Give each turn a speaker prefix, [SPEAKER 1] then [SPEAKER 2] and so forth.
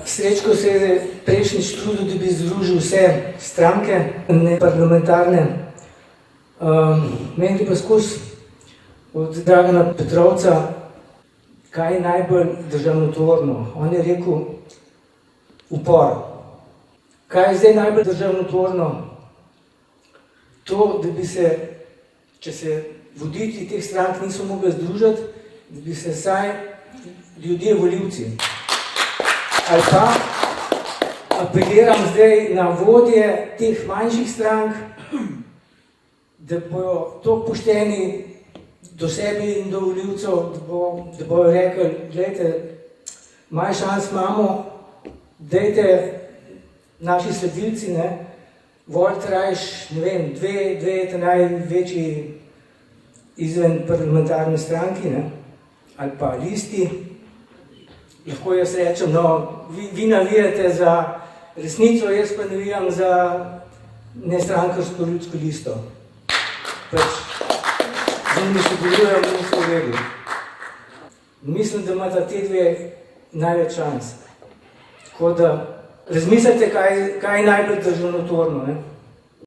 [SPEAKER 1] Srečko se je prejšnjič trudil, da bi združil vse stranke, ne parlamentarne. Meni pa skozi od Dragana Petrovca, kaj je najbolj državotvorno. On je rekel upor. Kaj je zdaj najbolj državotvorno? To, da bi se, če se voditelji teh strank niso mogli združiti, da bi se vsaj ljudje, volivci. Ali pa apeliram zdaj na vodje teh manjših strank, da bojo toliko pošteni do sebe in do volivcev, da bojo rekli, gledajte, malo šans imamo, dajte naši sledilci, volite rajš, ne vem, dve največji izven parlamentarne stranki, ali pa listi. Lahko jaz rečem, no, vi navijate za resnico, jaz pa navijam za nestrankarsko ljudsko listo. Pač, z njimi se delujem in so v redu. Mislim, da imata te dve največ šans. Tako da razmislite, kaj je najbolj državotvorno,